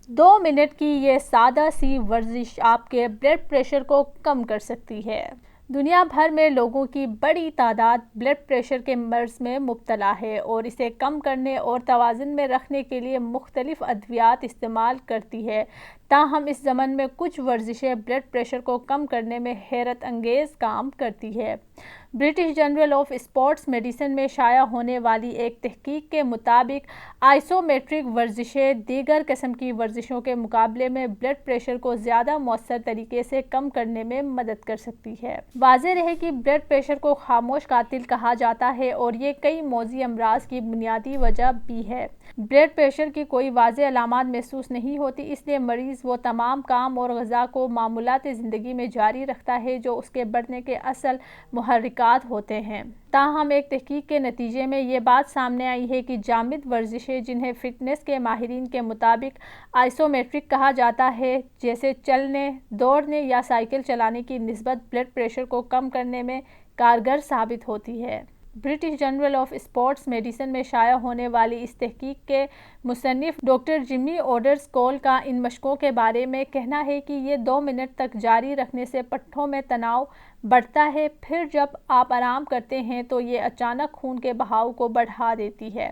2 minute کی یہ سادہ سی ورزش آپ کے بلڈ پریشر کو کم کر سکتی ہے۔ دنیا بھر میں لوگوں کی بڑی تعداد بلڈ پریشر کے مرض میں مبتلا ہے اور اسے کم کرنے اور توازن میں رکھنے کے لیے مختلف ادویات استعمال کرتی ہے۔ تاہم اس ضمن میں کچھ ورزشیں بلڈ پریشر کو کم کرنے میں حیرت انگیز کام کرتی ہے۔ British Journal of Sports Medicine میں شائع ہونے والی ایک تحقیق کے مطابق آئسومیٹرک ورزشیں دیگر قسم کی ورزشوں کے مقابلے میں بلڈ پریشر کو زیادہ مؤثر طریقے سے کم کرنے میں مدد کر سکتی ہے۔ واضح رہے کہ بلڈ پریشر کو خاموش قاتل کہا جاتا ہے اور یہ کئی موذی امراض کی بنیادی وجہ بھی ہے۔ بلڈ پریشر کی کوئی واضح علامات محسوس نہیں ہوتی، اس لیے مریض وہ تمام کام اور غذا کو معمولات زندگی میں جاری رکھتا ہے جو اس کے بڑھنے کے اصل محرکات ہوتے ہیں۔ تاہم ایک تحقیق کے نتیجے میں یہ بات سامنے آئی ہے کہ جامد ورزشیں جنہیں فٹنس کے ماہرین کے مطابق آئسومیٹرک کہا جاتا ہے، جیسے چلنے، دوڑنے یا سائیکل چلانے کی نسبت بلڈ پریشر کو کم کرنے میں کارگر ثابت ہوتی ہے۔ British Journal of Sports Medicine میں شائع ہونے والی اس تحقیق کے مصنف ڈاکٹر جمی اوڈرز کول کا ان مشقوں کے بارے میں کہنا ہے کہ یہ 2 منٹ تک جاری رکھنے سے پٹھوں میں تناؤ بڑھتا ہے، پھر جب آپ آرام کرتے ہیں تو یہ اچانک خون کے بہاؤ کو بڑھا دیتی ہے۔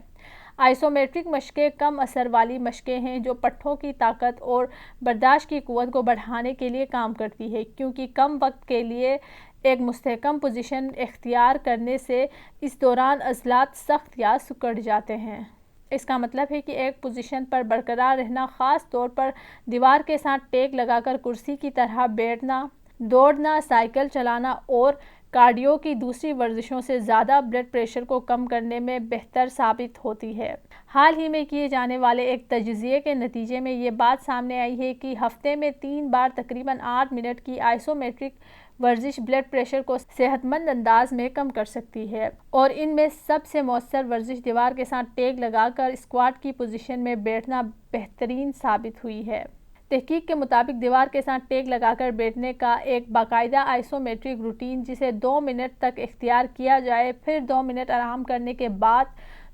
آئسومیٹرک مشقیں کم اثر والی مشقیں ہیں جو پٹھوں کی طاقت اور برداشت کی قوت کو بڑھانے کے لیے کام کرتی ہیں، کیونکہ کم وقت کے لیے ایک مستحکم پوزیشن اختیار کرنے سے اس دوران عضلات سخت یا سکڑ جاتے ہیں۔ اس کا مطلب ہے کہ ایک پوزیشن پر برقرار رہنا، خاص طور پر دیوار کے ساتھ ٹیک لگا کر کرسی کی طرح بیٹھنا، دوڑنا، سائیکل چلانا اور کارڈیو کی دوسری ورزشوں سے زیادہ بلڈ پریشر کو کم کرنے میں بہتر ثابت ہوتی ہے۔ حال ہی میں کیے جانے والے ایک تجزیے کے نتیجے میں یہ بات سامنے آئی ہے کہ ہفتے میں 3 بار تقریباً 8 منٹ کی آئسومیٹرک ورزش بلڈ پریشر کو صحت مند انداز میں کم کر سکتی ہے، اور ان میں سب سے مؤثر ورزش دیوار کے ساتھ ٹیک لگا کر اسکواٹ کی پوزیشن میں بیٹھنا بہترین ثابت ہوئی ہے۔ تحقیق کے مطابق دیوار کے ساتھ ٹیک لگا کر بیٹھنے کا ایک باقاعدہ آئسومیٹرک روٹین جسے 2 منٹ تک اختیار کیا جائے، پھر 2 منٹ آرام کرنے کے بعد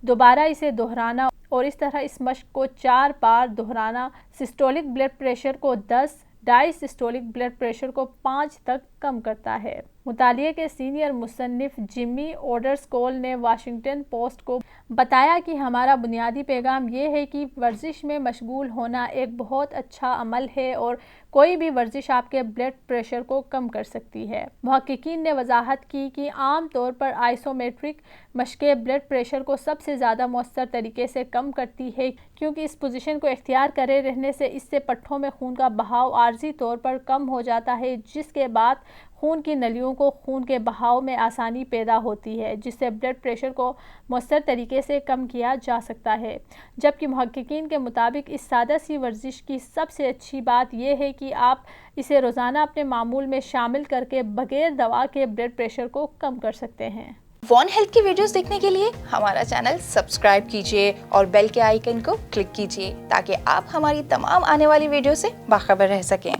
دوبارہ اسے دہرانا اور اس طرح اس مشق کو 4 بار دہرانا سسٹولک بلڈ پریشر کو 10، ڈائی سسٹولک بلڈ پریشر کو 5 تک کم کرتا ہے۔ مطالعے کے سینئر مصنف جمی اوڈرز کول نے واشنگٹن پوسٹ کو بتایا کہ ہمارا بنیادی پیغام یہ ہے کہ ورزش میں مشغول ہونا ایک بہت اچھا عمل ہے اور کوئی بھی ورزش آپ کے بلڈ پریشر کو کم کر سکتی ہے۔ محققین نے وضاحت کی کہ عام طور پر آئسومیٹرک مشقیں بلڈ پریشر کو سب سے زیادہ مؤثر طریقے سے کم کرتی ہے، کیونکہ اس پوزیشن کو اختیار کرے رہنے سے اس سے پٹھوں میں خون کا بہاؤ عارضی طور پر کم ہو جاتا ہے، جس کے بعد خون کی نلیوں کو خون کے بہاؤ میں آسانی پیدا ہوتی ہے، جس سے بلڈ پریشر کو مؤثر طریقے سے کم کیا جا سکتا ہے۔ جبکہ محققین کے مطابق اس سادہ سی ورزش کی سب سے اچھی بات یہ ہے کہ آپ اسے روزانہ اپنے معمول میں شامل کر کے بغیر دوا کے بلڈ پریشر کو کم کر سکتے ہیں۔ وان ہیلتھ کی ویڈیوز دیکھنے کے لیے ہمارا چینل سبسکرائب کیجیے اور بیل کے آئیکن کو کلک کیجیے تاکہ آپ ہماری تمام آنے والی ویڈیو سے باخبر رہ سکیں۔